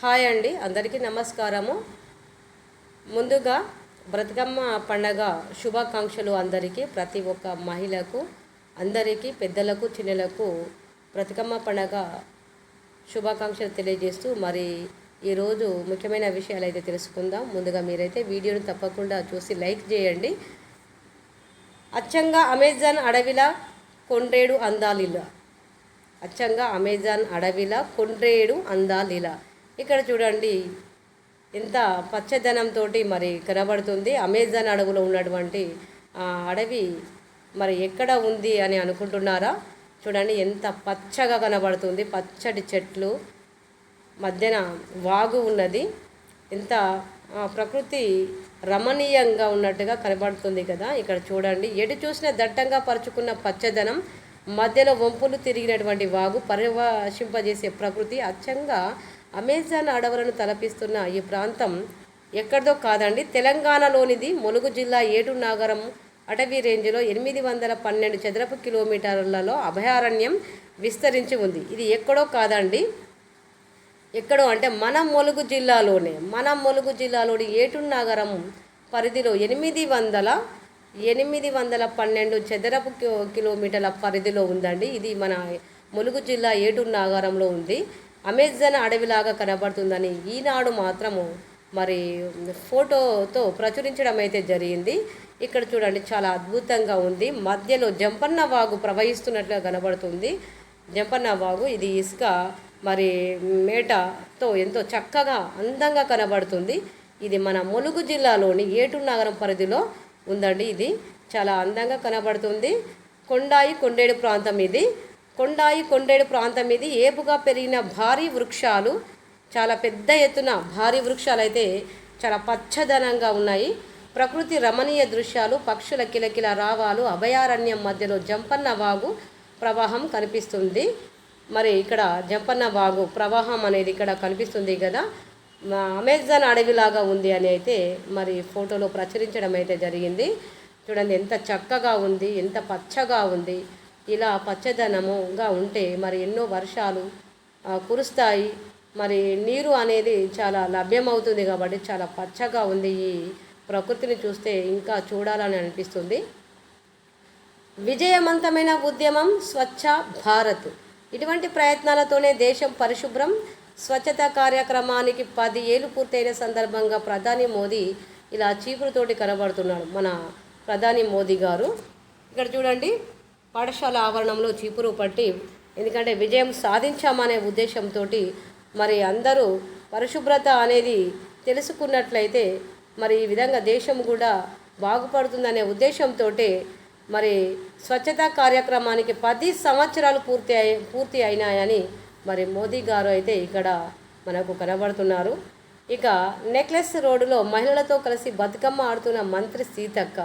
Hi అండి, అందరికీ నమస్కారము. ముందుగా బ్రతుకమ్మ పండగ శుభాకాంక్షలు అందరికీ, ప్రతి ఒక్క మహిళకు, అందరికీ, పెద్దలకు, చిన్నలకు బ్రతుకమ్మ పండగ శుభాకాంక్షలు తెలియజేస్తూ మరి ఈరోజు ముఖ్యమైన విషయాలు అయితే తెలుసుకుందాం. ముందుగా మీరైతే వీడియోను తప్పకుండా చూసి లైక్ చేయండి. అచ్చంగా అమెజాన్ అడవిలా కొండ్రేడు అందాలిలా, అచ్చంగా అమెజాన్ అడవిలా కొండ్రేడు అందాలిలా. ఇక్కడ చూడండి ఎంత పచ్చదనంతో మరి కనబడుతుంది. అమెజాన్ అడవిలో ఉన్నటువంటి అడవి మరి ఎక్కడ ఉంది అని అనుకుంటున్నారా? చూడండి ఎంత పచ్చగా కనబడుతుంది. పచ్చటి చెట్లు మధ్యన వాగు ఉన్నది. ఎంత ప్రకృతి రమణీయంగా ఉన్నట్టుగా కనబడుతుంది కదా. ఇక్కడ చూడండి, ఎటు చూసిన దట్టంగా పరుచుకున్న పచ్చదనం, మధ్యలో వంపులు తిరిగినటువంటి వాగు, పరవశింపజేసే ప్రకృతి. అచ్చంగా అమెజాన్ అడవులను తలపిస్తున్న ఈ ప్రాంతం ఎక్కడిదో కాదండి, తెలంగాణలోనిది. ములుగు జిల్లా ఏటూరు నాగరం అటవీ రేంజ్లో 812 చదరపు కిలోమీటర్లలో అభయారణ్యం విస్తరించి ఉంది. ఇది ఎక్కడో కాదండి, ఎక్కడో అంటే మన ములుగు జిల్లాలోని ఏటూరు నాగరం పరిధిలో 812 చదరపు కిలోమీటర్ల పరిధిలో ఉందండి. ఇది మన ములుగు జిల్లా ఏటూరు నాగరంలో ఉంది. అమెజాన్ అడవిలాగా కనబడుతుందని ఈనాడు మాత్రము మరి ఫోటోతో ప్రచురించడం అయితే జరిగింది. ఇక్కడ చూడండి చాలా అద్భుతంగా ఉంది. మధ్యలో జంపన్న వాగు ప్రవహిస్తున్నట్లుగా కనబడుతుంది. జంపన్న వాగు, ఇది ఇసుక మరి మేటతో ఎంతో చక్కగా అందంగా కనబడుతుంది. ఇది మన ములుగు జిల్లాలోని ఏటూరు నగరం పరిధిలో ఉందండి. ఇది చాలా అందంగా కనబడుతుంది. కొండేడు ప్రాంతం ఇది. కొండేడు ప్రాంతం ఇది. ఏపుగా పెరిగిన భారీ వృక్షాలు, చాలా పెద్ద ఎత్తున భారీ వృక్షాలు అయితే చాలా పచ్చదనంగా ఉన్నాయి. ప్రకృతి రమణీయ దృశ్యాలు, పక్షుల కిలకిల రావాలు, అభయారణ్యం మధ్యలో జంపన్న వాగు ప్రవాహం కనిపిస్తుంది. మరి ఇక్కడ జంపన్న వాగు ప్రవాహం అనేది ఇక్కడ కనిపిస్తుంది కదా. అమెజాన్ అడవిలాగా ఉంది అని అయితే మరి ఫోటోలో ప్రచురించడం అయితే జరిగింది. చూడండి ఎంత చక్కగా ఉంది, ఎంత పచ్చగా ఉంది. ఇలా పచ్చదనముగా ఉంటే మరి ఎన్నో వర్షాలు కురుస్తాయి. మరి నీరు అనేది చాలా లభ్యమవుతుంది కాబట్టి చాలా పచ్చగా ఉంది. ఈ ప్రకృతిని చూస్తే ఇంకా చూడాలని అనిపిస్తుంది. విజయవంతమైన ఉద్యమం స్వచ్ఛ భారత్. ఇటువంటి ప్రయత్నాలతోనే దేశం పరిశుభ్రం. స్వచ్ఛత కార్యక్రమానికి 10 ఏళ్ళు పూర్తయిన సందర్భంగా ప్రధాని మోదీ ఇలా చీపురుతోటి కనబడుతున్నాడు మన ప్రధాని మోదీ గారు. ఇక్కడ చూడండి, పాఠశాల ఆవరణంలో చీపురు పట్టి, ఎందుకంటే విజయం సాధించామనే ఉద్దేశంతో మరి అందరూ పరిశుభ్రత అనేది తెలుసుకున్నట్లయితే మరి ఈ విధంగా దేశం కూడా బాగుపడుతుందనే ఉద్దేశంతో మరి స్వచ్ఛతా కార్యక్రమానికి 10 సంవత్సరాలు పూర్తి అయినాయని మరి మోదీ గారు అయితే ఇక్కడ మనకు కనబడుతున్నారు. ఇక నెక్లెస్ రోడ్డులో మహిళలతో కలిసి బతుకమ్మ ఆడుతున్న మంత్రి సీతక్క.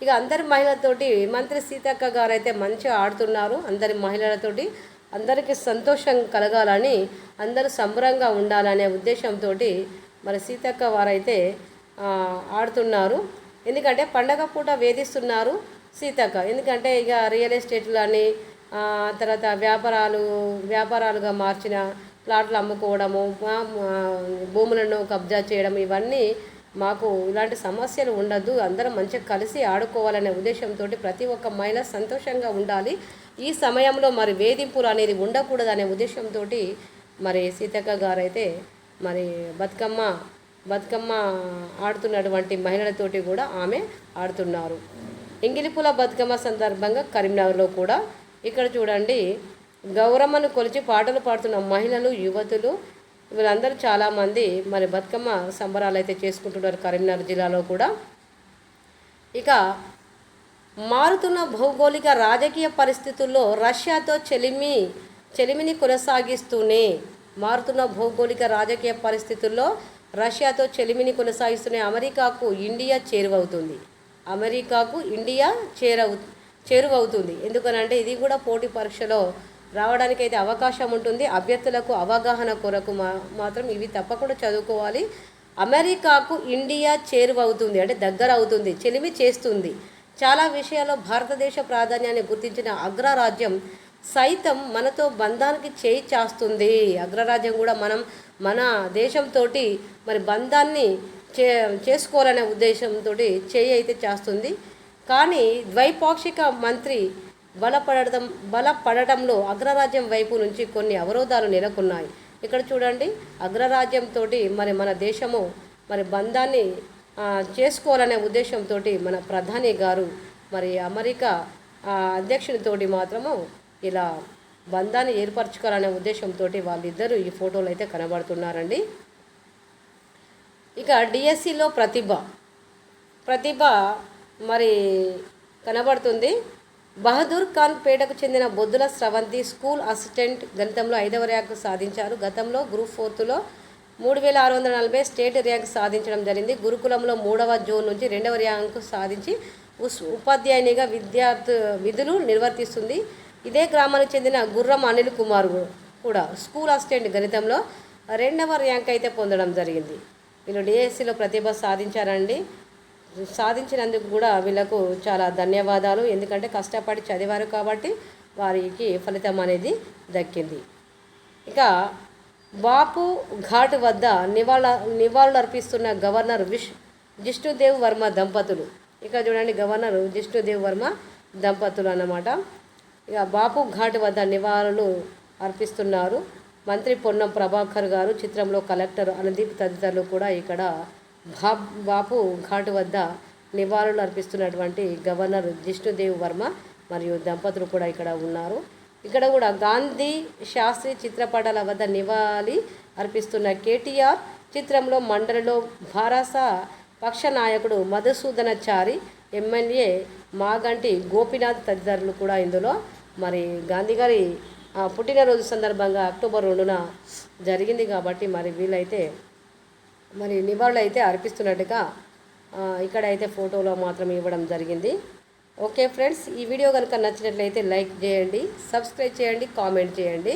ఇక అందరి మహిళలతోటి మంత్రి సీతక్క గారు అయితే మంచిగా ఆడుతున్నారు. అందరి మహిళలతోటి అందరికీ సంతోషం కలగాలని, అందరూ సంబరంగా ఉండాలనే ఉద్దేశంతో మరి సీతక్క వారైతే ఆడుతున్నారు. ఎందుకంటే పండగ పూట వేధిస్తున్నారు సీతక్క. ఎందుకంటే ఇక రియల్ ఎస్టేట్లని తర్వాత వ్యాపారాలుగా మార్చిన ప్లాట్లు అమ్ముకోవడము, భూములను కబ్జా చేయడం, ఇవన్నీ మాకు ఇలాంటి సమస్యలు ఉండద్దు, అందరం మంచిగా కలిసి ఆడుకోవాలనే ఉద్దేశంతో ప్రతి ఒక్క మహిళ సంతోషంగా ఉండాలి. ఈ సమయంలో మరి వేధింపులు అనేది ఉండకూడదనే ఉద్దేశంతో మరి సీతక్క గారైతే మరి బతుకమ్మ ఆడుతున్నటువంటి మహిళలతోటి కూడా ఆమె ఆడుతున్నారు. ఎంగిలిపూల బతుకమ్మ సందర్భంగా కరీంనగర్లో కూడా ఇక్కడ చూడండి, గౌరమ్మను కొలిచి పాటలు పాడుతున్న మహిళలు, యువతులు, వీళ్ళందరూ చాలామంది మరి బతుకమ్మ సంబరాలు అయితే చేసుకుంటున్నారు కరీంనగర్ జిల్లాలో కూడా. ఇక మారుతున్న భౌగోళిక రాజకీయ పరిస్థితుల్లో రష్యాతో చెలిమిని కొనసాగిస్తూనే మారుతున్న భౌగోళిక రాజకీయ పరిస్థితుల్లో రష్యాతో చెలిమిని కొనసాగిస్తూనే అమెరికాకు ఇండియా చేరువవుతుంది. ఎందుకనంటే ఇది కూడా పోటీ పరీక్షలో రావడానికైతే అవకాశం ఉంటుంది. అభ్యర్థులకు అవగాహన కొరకు మాత్రం ఇవి తప్పకుండా చదువుకోవాలి. అమెరికాకు ఇండియా చేరువవుతుంది అంటే దగ్గర అవుతుంది, చెలిమి చేస్తుంది. చాలా విషయాల్లో భారతదేశ ప్రాధాన్యాన్ని గుర్తించిన అగ్రరాజ్యం సైతం మనతో బంధానికి చేయి చాస్తుంది. అగ్రరాజ్యం కూడా మన దేశంతో మరి బంధాన్ని చేసుకోవాలనే ఉద్దేశంతో చేయి అయితే చేస్తుంది. కానీ ద్వైపాక్షిక మంత్రి బలపడటంలో అగ్రరాజ్యం వైపు నుంచి కొన్ని అవరోధాలు నెలకొన్నాయి. ఇక్కడ చూడండి, అగ్రరాజ్యంతో మరి మన దేశము మరి బంధాన్ని చేసుకోవాలనే ఉద్దేశంతో మన ప్రధాని గారు మరి అమెరికా అధ్యక్షునితోటి మాత్రము ఇలా బంధాన్ని ఏర్పరచుకోవాలనే ఉద్దేశంతో వాళ్ళిద్దరూ ఈ ఫోటోలు అయితే కనబడుతున్నారండి. ఇక డిఎస్సిలో ప్రతిభ మరి కనబడుతుంది. బహదూర్ ఖాన్ పేటకు చెందిన బొద్దుల స్రవంతి స్కూల్ అసిస్టెంట్ గణితంలో 5వ ర్యాంకు సాధించారు. గతంలో గ్రూప్ 4లో 3640 స్టేట్ ర్యాంక్ సాధించడం జరిగింది. గురుకులంలో 3వ జోన్ నుంచి 2వ ర్యాంకు సాధించి ఉపాధ్యాయునిగా విధులు నిర్వర్తిస్తుంది. ఇదే గ్రామానికి చెందిన గుర్రం అనిల్ కుమార్ కూడా స్కూల్ అసిస్టెంట్ గణితంలో 2వ ర్యాంక్ అయితే పొందడం జరిగింది. వీళ్ళు డిఎస్సిలో ప్రతిభ సాధించినందుకు కూడా వీళ్ళకు చాలా ధన్యవాదాలు. ఎందుకంటే కష్టపడి చదివారు కాబట్టి వారికి ఫలితం అనేది దక్కింది. ఇక బాపు ఘాట్ వద్ద నివాళులు అర్పిస్తున్న గవర్నర్ జిష్ణుదేవ్ వర్మ దంపతులు. ఇక చూడండి, గవర్నర్ జిష్ణుదేవ్ వర్మ దంపతులు అన్నమాట. ఇక బాపు ఘాట్ వద్ద నివాళులు అర్పిస్తున్నారు. మంత్రి పొన్నం ప్రభాకర్ గారు, చిత్రంలో కలెక్టర్ అనుదీప్ తదితరులు కూడా ఇక్కడ బాపు ఘాట్ వద్ద నివాళులు అర్పిస్తున్నటువంటి గవర్నర్ జిష్ణుదేవ్ వర్మ మరియు దంపతులు కూడా ఇక్కడ ఉన్నారు. ఇక్కడ కూడా గాంధీ శాస్త్రి చిత్రపటాల వద్ద నివాళి అర్పిస్తున్న కేటీఆర్, చిత్రంలో మండలిలో భారస పక్ష నాయకుడు మధుసూదనాచారి, ఎమ్మెల్యే మాగంటి గోపీనాథ్ తదితరులు కూడా ఇందులో మరి గాంధీ గారి పుట్టినరోజు సందర్భంగా అక్టోబర్ 2న జరిగింది కాబట్టి మరి వీళ్ళైతే మరి నివాళులు అయితే అర్పిస్తున్నట్టుగా ఇక్కడైతే ఫోటోలో మాత్రం ఇవ్వడం జరిగింది. ఓకే ఫ్రెండ్స్, ఈ వీడియో కనుక నచ్చినట్లయితే లైక్ చేయండి, సబ్స్క్రైబ్ చేయండి, కామెంట్ చేయండి.